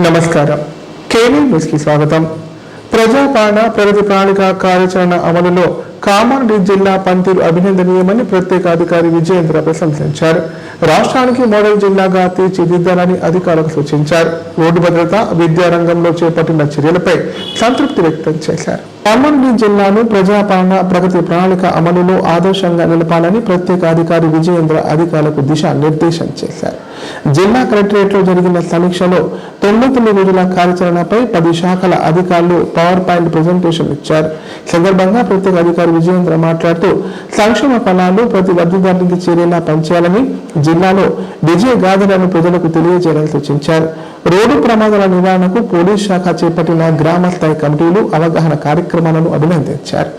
నమస్కారం. KV news కి స్వాగతం. ప్రజాపాలన ప్రగతి ప్రణాళిక కార్యాచరణ అమలులో కామారెడ్డి జిల్లా పనితీరు అభినందనీయమని ప్రత్యేక అధికారి విజయేంద్ర ప్రశంసించారు. రాష్ట్రానికి మోడల్ జిల్లాగా తీర్చిదిద్దాలని అధికారులకు సూచించారు. రోడ్డు భద్రత, విద్యారంగంలో చేపట్టిన చర్యలపై సంతృప్తి వ్యక్తం చేశారు. కామారెడ్డి జిల్లాను ప్రజాపాలన ప్రగతి ప్రణాళిక అమలులో ఆదర్శంగా నిలపాలని ప్రత్యేక అధికారి విజయేంద్ర అధికారులకు దిశానిర్దేశం చేశారు. జిల్లా కలెక్టరేట్ లో జరిగిన సమీక్షలో 99 రోజుల కార్యాచరణపై 10 శాఖల అధికారులు పవర్ పాయింట్ ప్రెజెంటేషన్ ఇచ్చారు. సందర్భంగా ప్రత్యేక అధికారి విజయేంద్ర మాట్లాడుతూ సంక్షేమ ఫలాలు ప్రతి లబ్ధిదారునికి చేరేలా పనిచేయాలని, జిల్లాలో విజయ గాథలను ప్రజలకు తెలియజేయాలని సూచించారు. రోడ్డు ప్రమాదాల నివారణకు పోలీస్ శాఖ చేపట్టిన గ్రామ స్థాయి కమిటీలు, అవగాహన కార్యక్రమాలను అభినందించారు.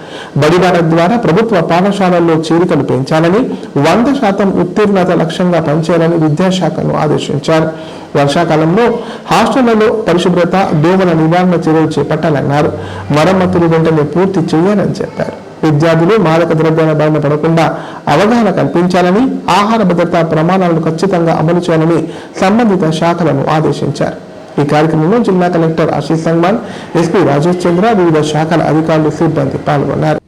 బడిబాట ద్వారా ప్రభుత్వ పాఠశాలల్లో చేరికలు పెంచాలని, 100% ఉత్తీర్ణత లక్ష్యంగా పనిచేయాలని విద్యాశాఖను ఆదేశించారు. వర్షాకాలంలో హాస్టళ్లలో పరిశుభ్రత, దోమల నివారణ చర్యలు చేపట్టాలన్నారు. మరమ్మతులు వెంటనే పూర్తి చేయాలని చెప్పారు. విద్యార్థులు మాదక ద్రవ్యాల బారిన పడకుండా అవగాహన కల్పించాలని, ఆహార భద్రతా ప్రమాణాలను ఖచ్చితంగా అమలు చేయాలని సంబంధిత శాఖలను ఆదేశించారు. ఈ కార్యక్రమంలో జిల్లా కలెక్టర్ ఆశీష్ సంగ్మాన్, ఎస్పీ రాజేష్ చంద్ర, వివిధ శాఖల అధికారులు, సిబ్బంది పాల్గొన్నారు.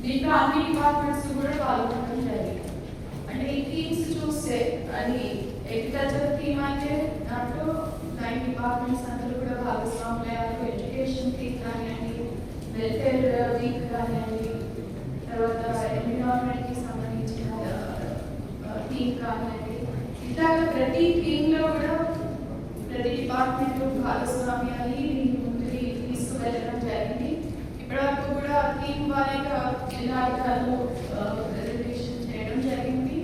దీంట్లో అన్ని డిపార్ట్మెంట్స్ కూడా పాల్గొనడం జరిగింది. అంటే ఈ టీమ్స్ చూస్తే అది అగ్రికల్చర్ టీమ్ అయితే దాంట్లో 9 డిపార్ట్మెంట్స్ అందరూ కూడా భాగస్వాములయ్యారు. ఎడ్యుకేషన్ టీమ్ కానివ్వండి, వెల్ఫేర్ వీక్ కానివ్వండి, తర్వాత ఎన్విరాన్మెంట్ కి సంబంధించిన టీమ్ కానివ్వండి, ఇట్లా ప్రతి టీంలో కూడా ప్రతి డిపార్ట్మెంట్ భాగస్వామి అయ్యి ముందుకి తీసుకువెళ్ళడం జరిగింది. ఇప్పటివరకు కూడా టీమ్ వారీగా జిల్లా అధికారులు ప్రెజెంటేషన్ చేయడం జరిగింది.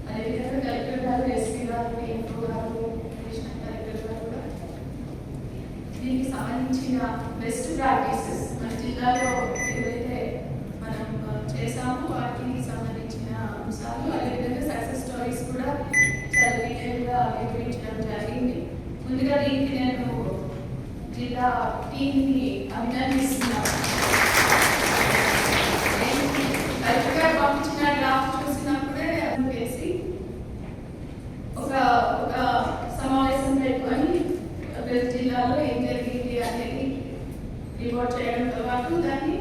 అదేవిధంగా కలెక్టర్ గారు, ఎస్పీ గారు, ఎంఓ గారు, అడిషనల్ కలెక్టర్ గారు కూడా దీనికి సంబంధించిన బెస్ట్ ప్రాక్టీసెస్ మన జిల్లాలో ఏవైతే మనం చేసామో వాటికి సంబంధించిన అంశాలు, అదేవిధంగా సక్సెస్ స్టోరీస్ కూడా చాలా డీటెయిల్గా వివరించడం జరిగింది. ముందుగా దీనికి నేను జిల్లా టీంని అభినందిస్తున్నాను. పంపించిన డ్రాఫ్ట్ చూసినప్పుడే వేసి ఒక సమావేశం పెట్టుకొని జిల్లాలో ఏం జరిగింది అనేది రిపోర్ట్ చేయడంతో పాటు దాన్ని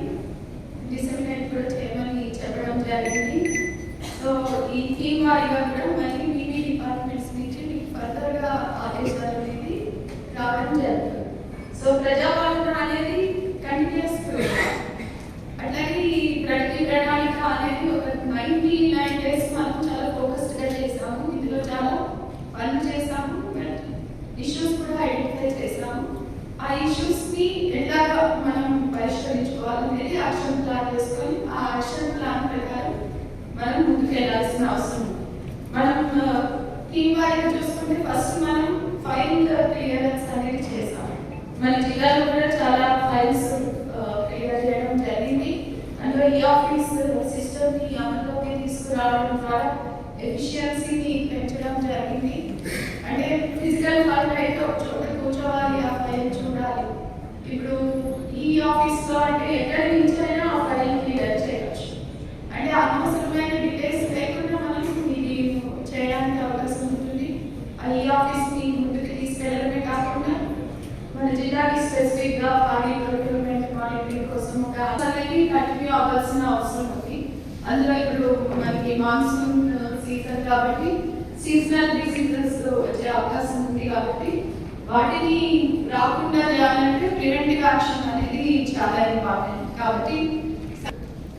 డిసెమినేట్ కూడా చేయమని చెప్పడం జరిగింది. సో ఈ టీమ్ వారిగా కూడా మళ్ళీ మీ డిపార్ట్మెంట్స్ నుంచి మీకు ఫర్దర్గా ఆదేశాలు అనేది రావడం జరుగుతుంది. సో ప్రజాపాలన అనేది కంటిన్యూస్ అట్లాగే ఈ ప్రగతి ప్రణాళిక అనేది ఒక 99 days మనం చాలా ఫోకస్డ్ గా చేసాము. ఇందులో చాలా పనులు చేసాము, ఇష్యూస్ కూడా ఐడెంటిఫై చేసాము. ఆ ఇష్యూస్ ని ఎట్లా మనం పరిష్కరించుకోవాలనేది యాక్షన్ ప్లాన్ చేసుకొని ఆ యాక్షన్ ప్లాన్ ప్రకారం మనం ముందుకు వెళ్ళాల్సిన అవసరం ఉంది. మనం టీమ్ వారీగా చూసుకుంటే ఫస్ట్ మనం ఫైల్ క్లియరెన్స్ అనేది చేసాం. మన జిల్లాలో కూడా చాలా ఫైల్స్ క్లియర్ చేయడం జరిగింది. అందులో ఈ ఆఫీస్ సిస్టమ్ ని అమలులోకి తీసుకురావడం ద్వారా ఎఫిషియన్సీని పెంచడం జరిగింది. అంటే ఫిజికల్ ఫైల్ అయితే ఒక చోట కూర్చోవాలి, ఆ ఫైల్ చూడాలి. ఇప్పుడు ఈ ఆఫీస్ లో అంటే ఎక్కడి నుంచి అయినా ఆ ఫైల్ క్లియర్ చేయవచ్చు. అంటే అనవసరమైన డీటెయిల్స్ లేకుండా మనం ఇది చేయడానికి అవకాశం ఉంటుంది. ఈ ఆఫీస్ ని ముందుకు తీసుకెళ్లడమే కాకుండా మన జిల్లాకి స్పెసిఫిక్ గా పాడి ప్రొక్యూర్మెంట్ మానిటరింగ్ కోసం ఒక అనేది కంటిన్యూ అవ్వాల్సిన అవసరం ఉంది. అందులో ఇప్పుడు మనకి మాన్సూన్ సీజన్ కాబట్టి సీజనల్ డిసీజెస్ వచ్చే అవకాశం ఉంది. కాబట్టి వాటిని రాకుండా చేయాలంటే ప్రివెంటివ్ యాక్షన్ అనేది చాలా ఇంపార్టెంట్. కాబట్టి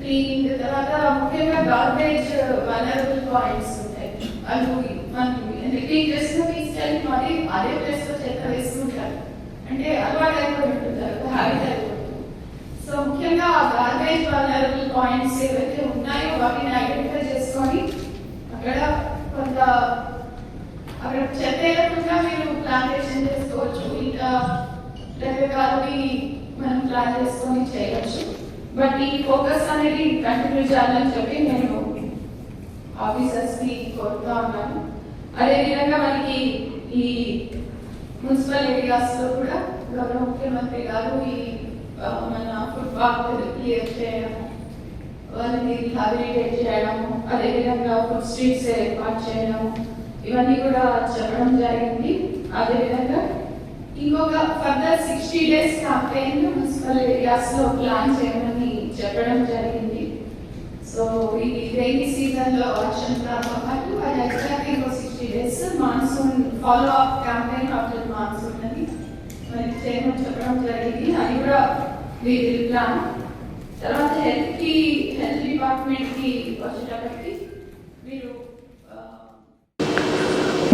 క్లీనింగ్, తర్వాత ముఖ్యంగా గార్బేజ్ వనరబుల్ పాయింట్స్ ఉంటాయి. అవి మనం క్లీన్ చేసిన తీసుకెళ్ళి మరి అదే ప్లేస్ లో చెత్త వేస్తుంటారు. అంటే అలవాటు అయిపోయి ఉంటుంటారు, హ్యాబిట్ అయిపోతుంది. సో ముఖ్యంగా గార్బేజ్ వనరబుల్ పాయింట్స్ ఏవైతే ఉన్నాయో వాటిని ఐడెంటిఫై చేసుకొని అక్కడ కొంత అక్కడ చెత్త వేయకుండా మీరు ప్లాంటేషన్ చేసుకోవచ్చు. ఇంకా రకరకాలవి మనం ప్లాన్ చేసుకొని చేయవచ్చు. బట్ ఈ ఫోకస్ అనేది కంటిన్యూ చేయాలని చెప్పి నేను ఆఫీసర్స్కి కోరుతా ఉన్నాను. అదేవిధంగా మనకి ఈ మున్సిపల్ ఏరియాస్లో కూడా గౌరవ ముఖ్యమంత్రి గారు ఈ మన ఫుట్పాత్ క్లియర్ చేయడము, వాళ్ళని రిహాబిలిటేట్ చేయడము, అదేవిధంగా ఫుడ్ స్ట్రీట్స్ ఏర్పాటు చేయడము, ఇవన్నీ కూడా చెప్పడం జరిగింది. అదేవిధంగా ఇంకొక ఫర్దర్ 60 days క్యాంపెయిన్ మున్సిపల్ ఏరియాస్లో ప్లాన్ చేయమని చెప్పడం జరిగింది. సో ఇది రైనీ సీజన్లో వర్షం ప్రారంభాలు అది exactly 60 days monsoon follow up campaign after monsoon అని మనకి చేయమని చెప్పడం జరిగింది. అది కూడా వీరి ప్లాన్. తర్వాత హెల్త్ డిపార్ట్మెంట్కి వచ్చేటప్పటికి మీరు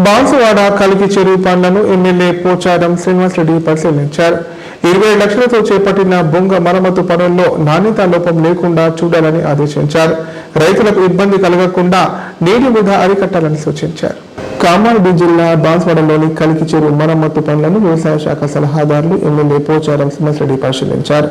బాన్సువాడ కలికి చెరువు పనులను ఎమ్మెల్యే పోచారం శ్రీనివాసరెడ్డి పరిశీలించారు. 20 లక్షలతో చేపట్టిన బొంగ మరమ్మతు పనుల్లో నాణ్యతా లోపం లేకుండా చూడాలని ఆదేశించారు. రైతులకు ఇబ్బంది కలగకుండా నీటి వృధా అరికట్టాలని సూచించారు. కామారెడ్డి జిల్లా బాన్సువాడలోని కలికి చెరువు మరమ్మతు పనులను వ్యవసాయ శాఖ సలహాదారులు ఎమ్మెల్యే పోచారం శ్రీనివాసరెడ్డి పరిశీలించారు.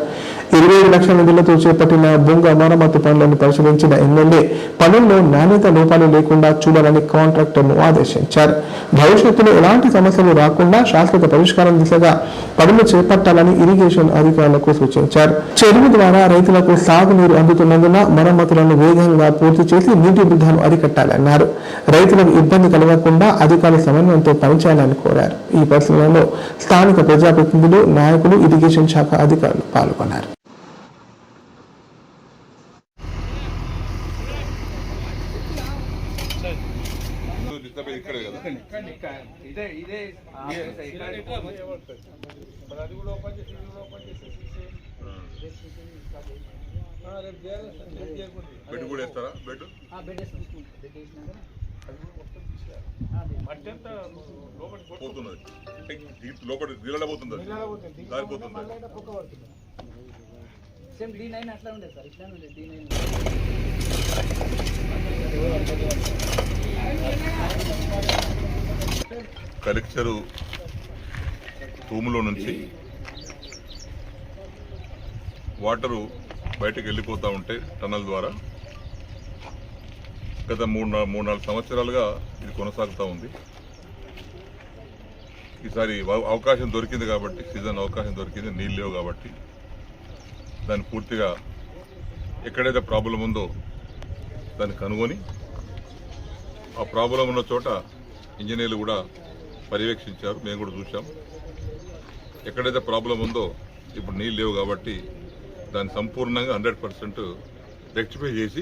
25 లక్షల నిధులతో చేపట్టిన బొంగ మరమ్మతు పనులను పరిశీలించిన ఎమ్మెల్యే పనుల్లో నాణ్యత లోపాలు లేకుండా చూడాలని కాంట్రాక్టర్ను ఆదేశించారు. భవిష్యత్తులో ఎలాంటి సమస్యలు రాకుండా శాశ్వత పరిష్కారం దిశగా పనులు చేపట్టాలని ఇరిగేషన్ అధికారులకు సూచించారు. చెరువు ద్వారా రైతులకు సాగునీరు అందుతున్నందున మరమ్మతులను వేగంగా పూర్తి చేసి నీటి వృధాను అరికట్టాలన్నారు. రైతులకు ఇబ్బంది కలగకుండా అధికారుల సమన్వయంతో పనిచేయాలని కోరారు. ఈ పరిశీలనలో స్థానిక ప్రజాప్రతినిధులు, నాయకులు, ఇరిగేషన్ శాఖ అధికారులు పాల్గొన్నారు. బెడ్ కూడా వేస్తారా? పోతున్నది లోపల నీళ్ళ పోతుంది, దారిపోతుంది. కలెక్టరు రూములో నుంచి వాటరు బయటకు వెళ్ళిపోతూ ఉంటే టన్నల్ ద్వారా గత 3-4 సంవత్సరాలుగా ఇది కొనసాగుతూ ఉంది. ఈసారి అవకాశం దొరికింది కాబట్టి, సీజన్ అవకాశం దొరికింది, నీళ్ళు లేవు కాబట్టి దాన్ని పూర్తిగా ఎక్కడైతే ప్రాబ్లం ఉందో దాన్ని కనుగొని ఆ ప్రాబ్లం ఉన్న చోట ఇంజనీర్లు కూడా పర్యవేక్షించారు, మేము కూడా చూసాం. ఎక్కడైతే ప్రాబ్లం ఉందో ఇప్పుడు నీళ్ళు లేవు కాబట్టి దాన్ని సంపూర్ణంగా 100% రెక్టిఫై చేసి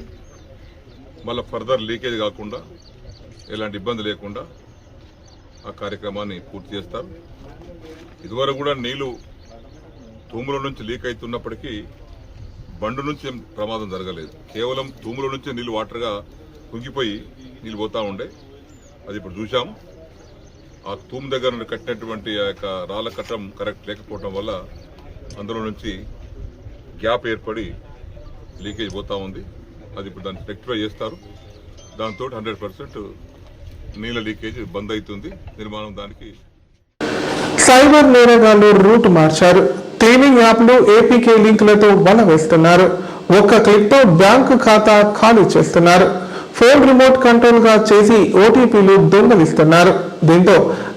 మళ్ళీ ఫర్దర్ లీకేజ్ కాకుండా, ఎలాంటి ఇబ్బంది లేకుండా ఆ కార్యక్రమాన్ని పూర్తి చేస్తారు. ఇదివరకు కూడా నీళ్లు తూముల నుంచి లీక్ అవుతున్నప్పటికీ బండు నుంచి ఏం ప్రమాదం జరగలేదు. కేవలం తూముల నుంచే నీళ్లు వాటర్గా కుంగిపోయి నీళ్ళు పోతూ ఉండే. అది ఇప్పుడు చూసాం. ఆ తూము దగ్గర నుండి కట్టినటువంటి ఆ యొక్క రాళ్ల కట్టం కరెక్ట్ లేకపోవడం వల్ల అందులో నుంచి గ్యాప్ ఏర్పడి లీకేజ్ పోతూ ఉంది. అది ఇప్పుడు దాన్ని రెక్టిఫై చేస్తారు. దాంతో 100% నీళ్ళ లీకేజ్ బంద్ అవుతుంది. నిర్మాణం దానికి సైబర్ నేరగాళ్లు రూట్ మార్చారు. క్లీనింగ్ యాప్లు ఏపీకే లింకులతో వల వేస్తున్నారు. ఒక్క క్లిక్తో బ్యాంకు ఖాతా ఖాళీ చేస్తున్నారు. ఫోన్ రిమోట్ కంట్రోల్ గా చేసి ఓటీపీలు దొంగలిస్తున్నారు. దీంతో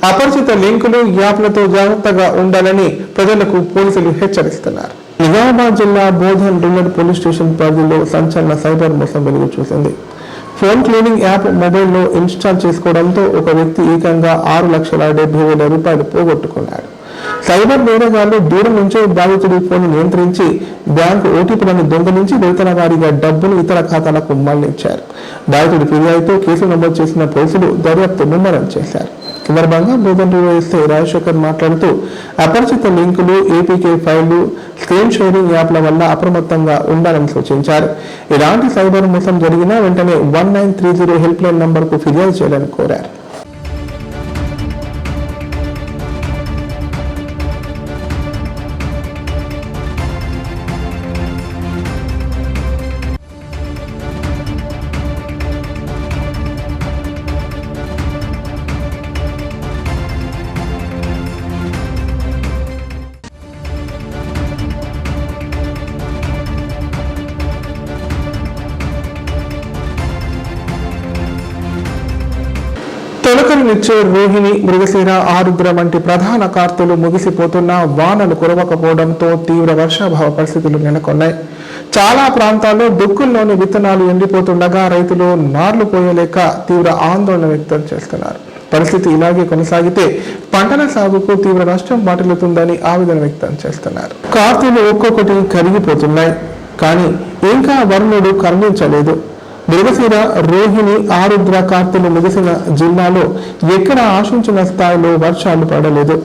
అపరిచిత లింకులు, యాప్లతో జాగ్రత్తగా ఉండాలని ప్రజలకు పోలీసులు హెచ్చరిస్తున్నారు. నిజామాబాద్ జిల్లా బోధన్ రూరల్ పోలీస్ స్టేషన్ పరిధిలో సంచలన సైబర్ మోసం వెలుగు చూసింది. ఫోన్ క్లీనింగ్ యాప్ మొబైల్లో ఇన్స్టాల్ చేసుకోవడంతో ఒక వ్యక్తి ఏకంగా 6,70,000 రూపాయలు పోగొట్టుకున్నాడు. సైబర్ నేరగాళ్లు దూరం నుంచే బాధితుడి ఫోన్ నియంత్రించి బ్యాంకు ఓటీపీలను దొంగలించి వేతన వారీగా డబ్బును ఇతర ఖాతాలకు మళ్లించారు. బాధితుడి ఫిర్యాదుతో కేసు నమోదు చేసిన పోలీసులు దర్యాప్తు ముమ్మరం చేశారు. సందర్భంగా బోధన్ ఎస్ఐ రాజశేఖర్ మాట్లాడుతూ అపరిచిత లింకులు, ఏపీకే ఫైళ్లు, స్క్రీన్ షేరింగ్ యాప్ల వల్ల అప్రమత్తంగా ఉండాలని సూచించారు. ఇలాంటి సైబర్ మోసం జరిగినా వెంటనే 1930 హెల్ప్ లైన్ నంబర్కు ఫిర్యాదు చేయాలని కోరారు. ఊరటనిచ్చే రోహిణి, మృగశిర, ఆరుద్ర వంటి ప్రధాన కార్తెలు ముగిసిపోతున్నా వానలు కురవకపోవడంతో తీవ్ర వర్షాభావ పరిస్థితులు నెలకొన్నాయి. చాలా ప్రాంతాల్లో దుక్కుల్లోని విత్తనాలు ఎండిపోతుండగా రైతులు నార్లు పోయలేక తీవ్ర ఆందోళన వ్యక్తం చేస్తున్నారు. పరిస్థితి ఇలాగే కొనసాగితే పంటల సాగుకు తీవ్ర నష్టం వాటిల్లుతుందని ఆవేదన వ్యక్తం చేస్తున్నారు. కార్తెలు ఒక్కొక్కటి కరిగిపోతున్నాయి, కానీ ఇంకా వరుణుడు కరుణించలేదు. మృగశిర, రోహిణి, ఆరుద్ర కార్తెలు ముగిసిన జిల్లాలో ఎక్కడ ఆశించిన స్థాయిలో వర్షాలు పడలేదు.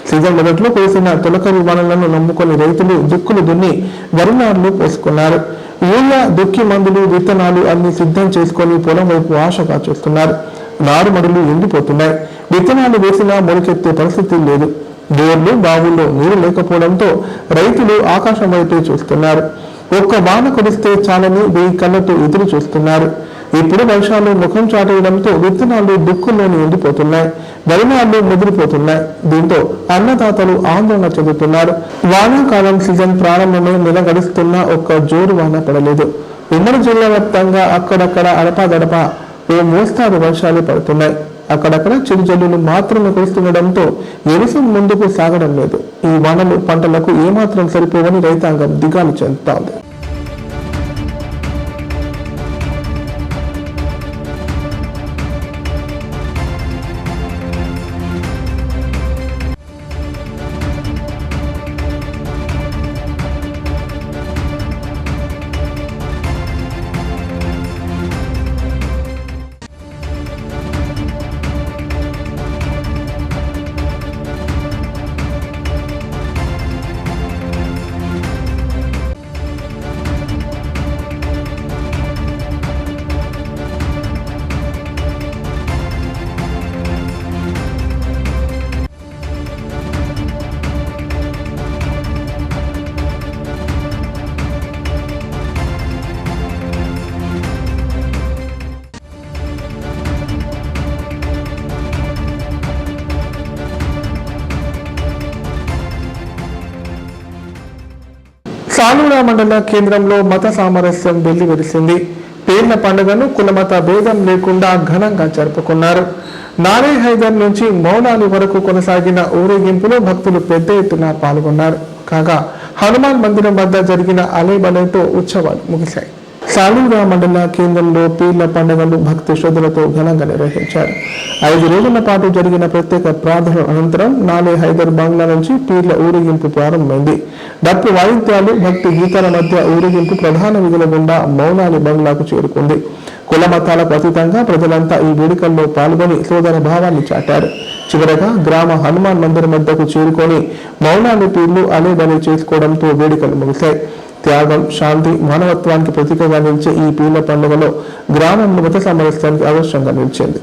సీజన్ మొదట్లో కురిసిన తొలకరి వానలను నమ్ముకొని రైతులు దుక్కులు దున్ని వరినార్లు పోసుకున్నారు. యూరియా, దుక్కి మందులు, విత్తనాలు అన్ని సిద్ధం చేసుకొని పొలం వైపు ఆశగా చూస్తున్నారు. నారుమడులు ఎండిపోతున్నాయి. విత్తనాలు వేసినా మొలకెత్తే పరిస్థితి లేదు. బోర్లు, బావుల్లో నీరు లేకపోవడంతో రైతులు ఆకాశం వైపే చూస్తున్నారు. ఒక్క వాన కురిస్తే చాలని 1000 కళ్ళతో ఎదురు చూస్తున్నారు. ఇప్పుడు వర్షాలు ముఖం చాటేయడంతో విత్తనాలు దుక్కుల్లోని ఎండిపోతున్నాయి. వరినాళ్లు ముదిరిపోతున్నాయి. దీంతో అన్నదాతలు ఆందోళన చెందుతున్నారు. వానాకాలం సీజన్ ప్రారంభమే నెల గడుస్తున్నా ఒక్క జోరు వాన పడలేదు. ఉమ్మడి జిల్లా వ్యాప్తంగా అక్కడక్కడ అడపాదడప ఓ మోస్తారు వర్షాలు పడుతున్నాయి. అక్కడక్కడ చిరుజల్లులు మాత్రమే కురుస్తుండడంతో వ్యవసాయం ముందుకు సాగడం లేదు. ఈ వానలు పంటలకు ఏమాత్రం సరిపోవని రైతాంగం దిగాలు చెందుతోంది. సాలూరా మండల కేంద్రంలో మత సామరస్యం వెల్లివిరిసింది. పేర్ల పండుగను కులమత భేదం లేకుండా ఘనంగా జరుపుకున్నారు. నారే హైదర్ నుంచి మౌలాలి వరకు కొనసాగిన ఊరేగింపులో భక్తులు పెద్ద ఎత్తున పాల్గొన్నారు. కాగా హనుమాన్ మందిరం వద్ద జరిగిన అలేబలేతో ఉత్సవాలు ముగిశాయి. సాలూరా మండల కేంద్రంలో పీర్ల పండుగను భక్తి శ్రద్ధలతో ఘనంగా నిర్వహించారు. 5 రోజుల పాటు జరిగిన ప్రత్యేక ప్రార్థన అనంతరం నాలే హైదర్ బంగ్లా నుంచి పీర్ల ఊరేగింపు ప్రారంభమైంది. డప్పు వాయిద్యాలు, భక్తి గీతాల మధ్య ఊరేగింపు ప్రధాన వీధుల గుండా మౌలాలి బంగ్లాకు చేరుకుంది. కుల మతాలకు అతీతంగా ప్రజలంతా ఈ వేడుకల్లో పాల్గొని సోదర భావాన్ని చాటారు. చివరగా గ్రామ హనుమాన్ మందిరం వద్దకు చేరుకొని మౌలాలి పీర్లు అలేబలే చేసుకోవడంతో వేడుకలు ముగిశాయి. త్యాగం, శాంతి, మానవత్వానికి ప్రతీకగా నిలిచే ఈ పీర్ల పండుగలో గ్రామంలో మత సామరస్యానికి ఆదర్శంగా నిలిచింది.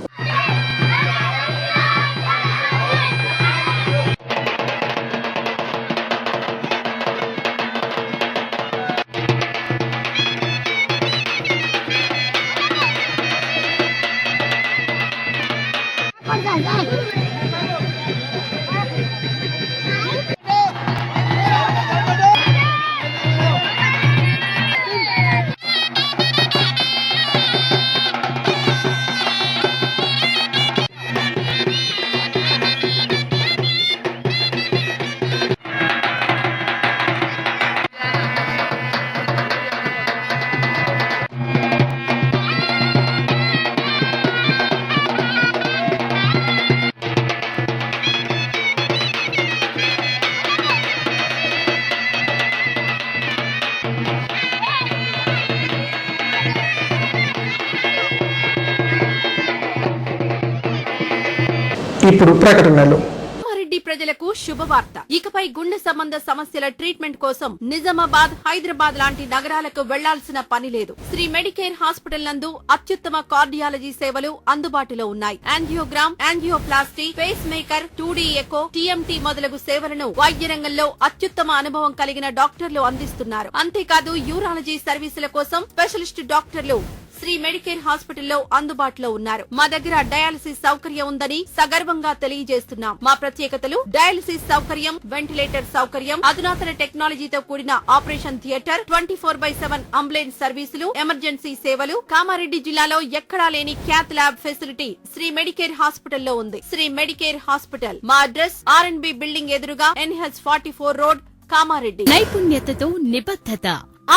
ఇప్పుడు ప్రకటనలు. ప్రజలకు శుభవార్త. ఇకపై గుండె సంబంధ సమస్యల ట్రీట్మెంట్ కోసం నిజామాబాద్, హైదరాబాద్ లాంటి నగరాలకు వెళ్లాల్సిన పని లేదు. శ్రీ మెడికేర్ హాస్పిటల్ నందు అత్యుత్తమ కార్డియాలజీ సేవలు అందుబాటులో ఉన్నాయి. Angiogram, angioplasty, pacemaker, 2D echo, TMT మొదలగు సేవలను వైద్య రంగంలో అత్యుత్తమ అనుభవం కలిగిన డాక్టర్లు అందిస్తున్నారు. అంతేకాదు యూరాలజీ సర్వీసుల కోసం స్పెషలిస్ట్ డాక్టర్లు శ్రీ శ్రీ మెడికేర్ హాస్పిటల్లో అందుబాటులో ఉన్నారు. మా దగ్గర డయాలసిస్ సౌకర్యం ఉందని సగర్వంగా తెలియజేస్తున్నాం. మా ప్రత్యేకతలు డయాలసిస్ సౌకర్యం, వెంటిలేటర్ సౌకర్యం, అధునాతన టెక్నాలజీతో కూడిన ఆపరేషన్ థియేటర్, 24/7 అంబులెన్స్ సర్వీసులు, ఎమర్జెన్సీ సేవలు. కామారెడ్డి జిల్లాలో ఎక్కడా లేని cath lab facility Sri Medicare హాస్పిటల్లో ఉంది. శ్రీ మెడికేర్ హాస్పిటల్ మా అడ్రస్ R&B బిల్డింగ్ ఎదురుగా NH44 రోడ్, కామారెడ్డి. నైపుణ్యతతో నిబద్ధత,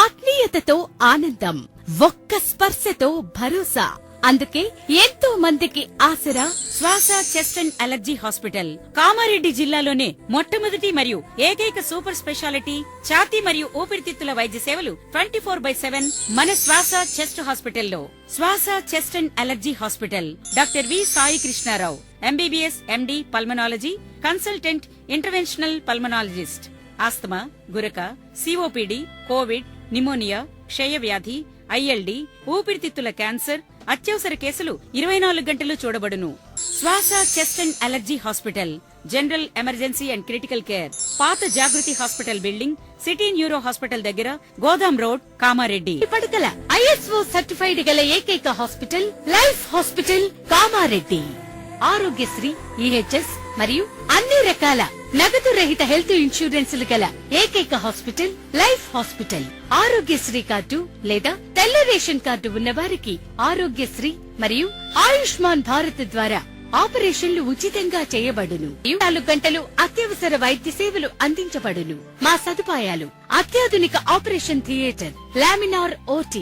ఆత్మీయతతో ఆనందం, ఒక్క స్పర్శతో భరోసా. అందుకే ఎంతో మందికి ఆసరా శ్వాస chest and allergy hospital. Kamareddy జిల్లాలోనే మొట్టమొదటి మరియు ఏకైక సూపర్ స్పెషాలిటీ ఛాతీ మరియు ఊపిరితిత్తుల వైద్య సేవలు 24/7 మన శ్వాస చెస్ట్ హాస్పిటల్లో. Swasa chest and allergy hospital. Doctor V Sai Krishnarao, MBBS MD pulmonology, consultant interventional pulmonologist. Asthma, గురక, COPD, కోవిడ్, నిమోనియా, క్షయవ్యాధి, ILD, ఊపిరితిత్తుల క్యాన్సర్, అత్యవసర కేసులు 24 గంటలు చూడబడును. Swasa chest and allergy hospital. General emergency and critical care. పాత Jagruti hospital building, city neuro hospital దగ్గర, Godam road, Kamareddy. పడకల ISO సర్టిఫైడ్ గల ఏకైక hospital life hospital, Kamareddy. Aarogyasri, EHS మరియు అన్ని రకాల నగదు రహిత హెల్త్ ఇన్సూరెన్సులు గల ఏకైక hospital life hospital. Aarogyasri card లేదా తెల్ల రేషన్ కార్డు ఉన్న వారికి ఆరోగ్యశ్రీ మరియు ఆయుష్మాన్ భారత్ ద్వారా ఆపరేషన్లు ఉచితంగా చేయబడును. 24 గంటలు అత్యవసర వైద్య సేవలు అందించబడును. మా సదుపాయాలు: అత్యాధునిక operation theatre, laminar OT,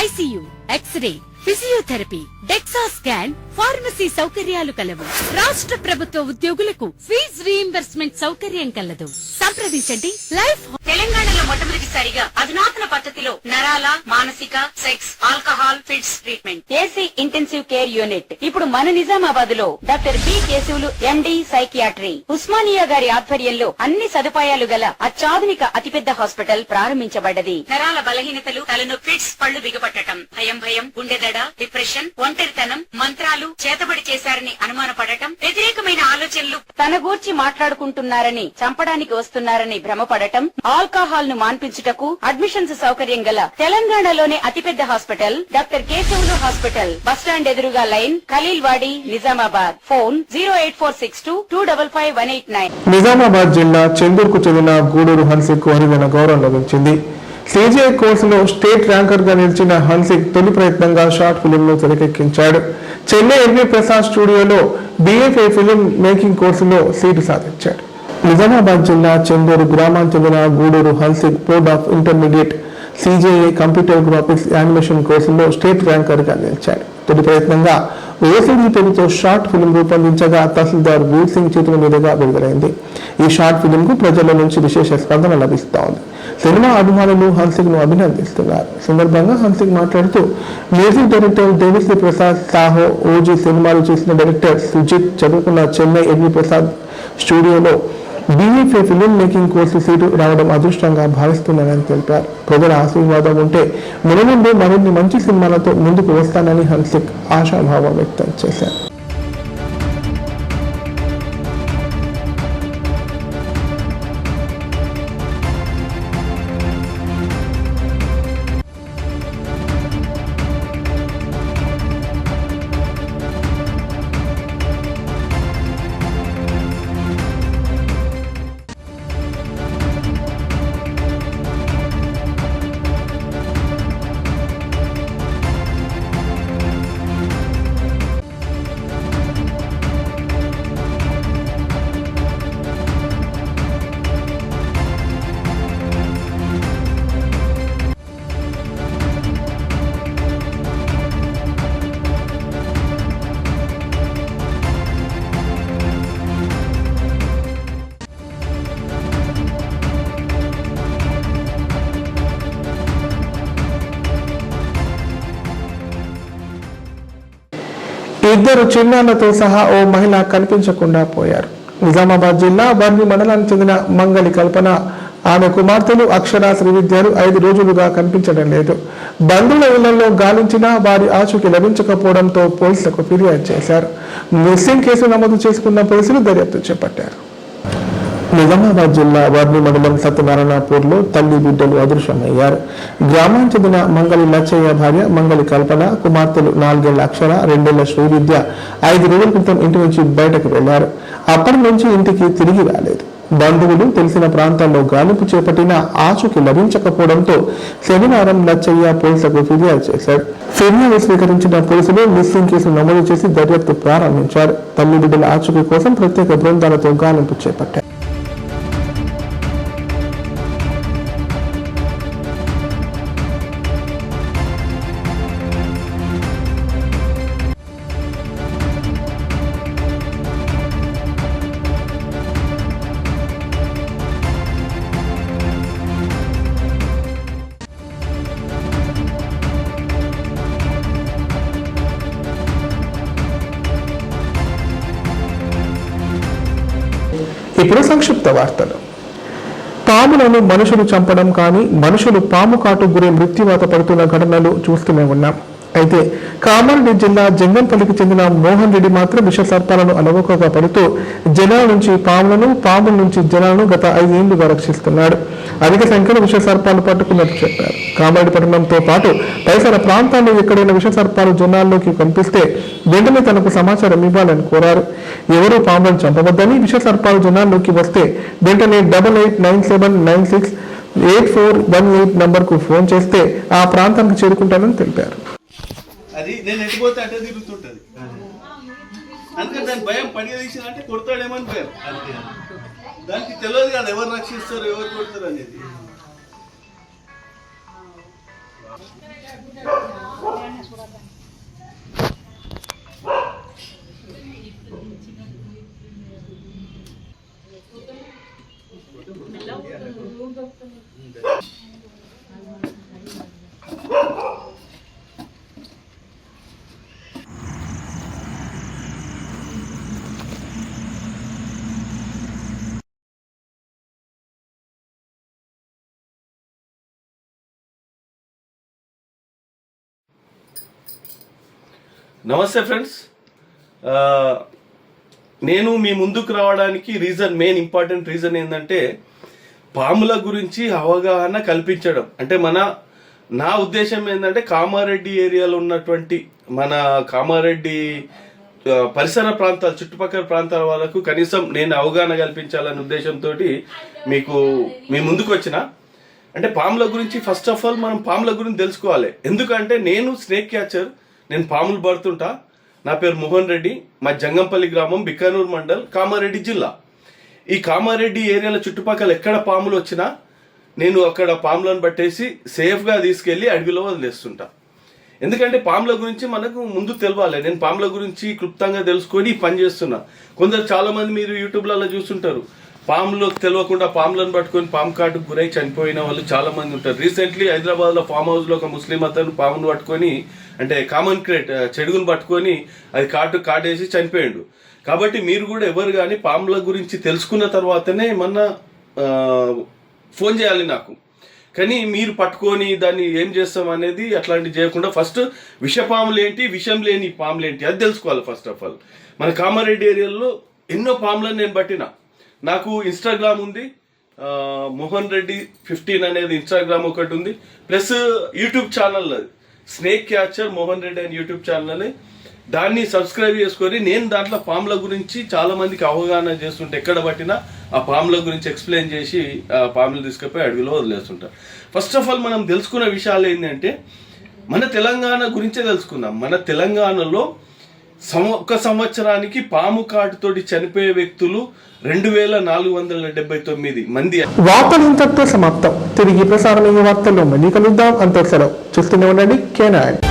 ICU, x ray, physiotherapy, DEXA scan, pharmacy సౌకర్యాలు కలవు. రాష్ట్ర ప్రభుత్వ ఉద్యోగులకు ఫీజు రీయింబర్స్మెంట్ సౌకర్యం కలదు. సంప్రదించండి లైఫ్. తెలంగాణలో మొట్టమొదటిసారిగా అధునాతన పద్ధతిలో నరాల, మానసిక, sex, alcohol, fits treatment, AC intensive care unit ఇప్పుడు మన నిజామాబాద్ లో doctor B Keshavulu MD psychiatry, Osmania గారి ఆధ్వర్యంలో అన్ని సదుపాయాలు గల అత్యాధునిక అతిపెద్ద హాస్పిటల్ ప్రారంభించబడ్డది. నరాల బలహీనతలు, తలనొప్పి, ఫిట్స్, పళ్లు బిగపట్టడం, భయం, గుండెదడ, డిప్రెషన్, ఒంటరితనం, మంత్రాలు చేతబడి చేశారని అనుమానపడటం, వ్యతిరేకమైన ఆలోచనలు, తన గూర్చి మాట్లాడుకుంటున్నారని, చంపడానికి వస్తున్నారని భ్రమపడటం, ఆల్కహాల్ ను మాన్పించుటకు అడ్మిషన్స్ సౌకర్యం గల తెలంగాణలోనే అతిపెద్ద hospital doctor Keshavulu hospital. Bus stand ఎదురుగా లైన్, ఖలీల్వాడి, నిజామాబాద్. ఫోన్ 08462255189. నిజామాబాద్ జిల్లా చెందూరుకు చెందిన గూడూరు హన్సిక్ అరుదైన గౌరవం లభించింది. CGI కోర్సులో స్టేట్ ర్యాంకర్ గా నిలిచిన హన్సిక్ తొలి ప్రయత్నంగా షార్ట్ ఫిలిం ను తెరకెక్కించాడు. చెన్నై NV ప్రసాద్ స్టూడియోలో BFA ఫిలిం మేకింగ్ కోర్సులో సీటు సాధించాడు. నిజామాబాద్ జిల్లా చెందూరు గ్రామానికి చెందిన Guduru Hansik board of intermediate CGI computer graphics animation కోర్సులో స్టేట్ ర్యాంకర్ గా నిలిచాడు. తొలి ప్రయత్నంగా OCD పేరుతో షార్ట్ ఫిలిం రూపొందించగా తహసీల్దార్ వీర్ సింగ్ చేతుల మీదుగా విడుదలైంది. ఈ షార్ట్ ఫిలిం కు ప్రజల నుంచి విశేష స్పందన లభిస్తోంది. సినిమా అభిమానులు హన్సిక్ ను అభినందిస్తున్నారు. సందర్భంగా హన్సిక్ మాట్లాడుతూ music director Devi Sri Prasad Saaho, OG సినిమాలు చేసిన డైరెక్టర్ సుజిత్ చదువుకున్న చెన్నై NV ప్రసాద్ స్టూడియోలో BFA film making course seat రావడం అదృష్టంగా భావిస్తున్నానని తెలిపారు. ప్రజల ఆశీర్వాదం ఉంటే మునుముందు మరిన్ని మంచి సినిమాలతో ముందుకు వస్తానని హన్సిక్ ఆశాభావం వ్యక్తం చేశారు. ఇద్దరు చిన్నారులతో సహా ఓ మహిళ కనిపించకుండా పోయారు. నిజామాబాద్ జిల్లా బర్ని మండలానికి చెందిన మంగళి కల్పన, ఆమె కుమార్తెలు అక్షర, శ్రీవిద్యలు 5 రోజులుగా కనిపించడం లేదు. బంధువుల ఇళ్లలో గాలించినా వారి ఆచూకీ లభించకపోవడంతో పోలీసులకు ఫిర్యాదు చేశారు. మిస్సింగ్ కేసు నమోదు చేసుకున్న పోలీసులు దర్యాప్తు చేపట్టారు. నిజామాబాద్ జిల్లా వర్ణి మండలం సత్యనారాయణపూర్లో తల్లి బిడ్డలు అదృశ్యమయ్యారు. గ్రామానికి చెందిన మంగళి లచ్చయ్య భార్య మంగళి కల్పన, కుమార్తెలు 4 ఏళ్ల అక్షర, 2 ఏళ్ల శ్రీవిద్య 5 రోజుల క్రితం ఇంటి నుంచి బయటకు వెళ్లారు. అప్పటి నుంచి ఇంటికి తిరిగి రాలేదు. బంధువులు తెలిసిన ప్రాంతాల్లో గాలింపు చేపట్టిన ఆచూకీ లభించకపోవడంతో శనివారం లచ్చయ్య పోలీసులకు ఫిర్యాదు చేశారు. ఫిర్యాదు స్వీకరించిన పోలీసులు మిస్సింగ్ కేసు నమోదు చేసి దర్యాప్తు ప్రారంభించారు. తల్లి బిడ్డల ఆచూకీ కోసం ప్రత్యేక బృందాలతో గాలింపు చేపట్టారు. ఇప్పుడు సంక్షిప్త వార్తలు. పాములను మనుషులు చంపడం కానీ మనుషులు పాము కాటు గురి మృత్యువాత పడుతున్న ఘటనలు చూస్తూనే ఉన్నాం. అయితే కామారెడ్డి జిల్లా జంగంపల్లికి చెందిన మోహన్ రెడ్డి మాత్రం విష సర్పాలను అలవోకగా పడుతూ జనాల నుంచి పాములను, పాముల నుంచి జనాలను గత 5 ఏళ్లుగా రక్షిస్తున్నాడు. అధిక సంఖ్యలో విష సర్పాలు పట్టుకున్నట్టు చెప్పారు. కామారెడ్డి పట్టణంతో పాటు పరిసర ప్రాంతాల్లో ఎక్కడైనా విష సర్పాలు జనాల్లోకి కనిపిస్తే వెంటనే తనకు సమాచారం ఇవ్వాలని కోరారు. ఎవరూ పాములను చంపవద్దని, విష సర్పాలు జనాల్లోకి వస్తే వెంటనే 8897968418 నంబర్కు ఫోన్ చేస్తే ఆ ప్రాంతానికి చేరుకుంటానని తెలిపారు. అది నేను ఎట్టిపోతే అంటే తిరుగుతుంటది, అందుకని దాని భయం పడిగ తీసిందంటే కొడతాడేమని భయం. దానికి తెలియదు కదా ఎవరు రక్షిస్తారు ఎవరు కొడతారు అనేది. నమస్తే ఫ్రెండ్స్, నేను మీ ముందుకు రావడానికి మెయిన్ ఇంపార్టెంట్ రీజన్ ఏంటంటే పాముల గురించి అవగాహన కల్పించడం. అంటే నా ఉద్దేశం ఏంటంటే కామారెడ్డి ఏరియాలో ఉన్నటువంటి మన కామారెడ్డి పరిసర ప్రాంతాలు, చుట్టుపక్కల ప్రాంతాల వాళ్ళకు కనీసం నేను అవగాహన కల్పించాలనే ఉద్దేశంతో మీ ముందుకు వచ్చిన. అంటే పాముల గురించి ఫస్ట్ ఆఫ్ ఆల్ మనం పాముల గురించి తెలుసుకోవాలి. ఎందుకంటే నేను స్నేక్ క్యాచర్, నేను పాములు పడుతుంటా. నా పేరు మోహన్ రెడ్డి, మా జంగంపల్లి గ్రామం, బిక్కనూరు మండల్, కామారెడ్డి జిల్లా. ఈ కామారెడ్డి ఏరియాల చుట్టుపక్కల ఎక్కడ పాములు వచ్చినా నేను అక్కడ పాములను పట్టేసి సేఫ్గా తీసుకెళ్ళి అడవిలో వదిలేస్తుంటా. ఎందుకంటే పాముల గురించి మనకు ముందు తెలవాలి. నేను పాముల గురించి క్లుప్తంగా తెలుసుకొని పని చేస్తున్నా. కొందరు చాలామంది మీరు యూట్యూబ్లలో చూస్తుంటారు, పాములు తెలియకుండా పాములను పట్టుకొని పాము కాటుకు గురై చనిపోయిన వాళ్ళు చాలా మంది ఉంటారు. రీసెంట్లీ హైదరాబాద్లో ఫామ్ హౌస్లో ఒక ముస్లిం అతను పామును పట్టుకొని, అంటే కామన్ క్రేట్ చెడుగును పట్టుకొని అది కాటేసి చనిపోయాడు. కాబట్టి మీరు కూడా ఎవరు కానీ పాముల గురించి తెలుసుకున్న తర్వాతనే ఫోన్ చేయాలి నాకు. కానీ మీరు పట్టుకొని దాన్ని ఏం చేస్తాం అనేది అట్లాంటివి చేయకుండా ఫస్ట్ విషపాములు ఏంటి, విషం లేని పాములు ఏంటి అది తెలుసుకోవాలి. ఫస్ట్ ఆఫ్ ఆల్ మన కామారెడ్డి ఏరియాలో ఎన్నో పాములను నేను పట్టిన. నాకు ఇన్స్టాగ్రామ్ ఉంది, మోహన్ రెడ్డి 15 అనేది ఇన్స్టాగ్రామ్ ఒకటి ఉంది, ప్లస్ యూట్యూబ్ ఛానల్ అది స్నేక్ క్యాచర్ మోహన్ రెడ్డి అని యూట్యూబ్ ఛానల్. దాన్ని సబ్స్క్రైబ్ చేసుకొని నేను దాంట్లో పాముల గురించి చాలా మందికి అవగాహన చేస్తుంటే ఎక్కడ పట్టినా ఆ పాముల గురించి ఎక్స్ప్లెయిన్ చేసి ఆ పాములు తీసుకుపోయి అడవిలో వదిలేస్తుంటారు. ఫస్ట్ ఆఫ్ ఆల్ మనం తెలుసుకున్న విషయాలు ఏంటంటే మన తెలంగాణ గురించే తెలుసుకుందాం. మన తెలంగాణలో ఒక సంవత్సరానికి పాము కాటుతోటి చనిపోయే వ్యక్తులు 2479 మంది. వార్తలు ఇంతటితో సమాప్తం. తిరిగి ప్రసారమయ్యే వార్తల్లో మళ్ళీ కలుద్దాం. అంతవరకు సెలవు. చూస్తూనే ఉండండి K9.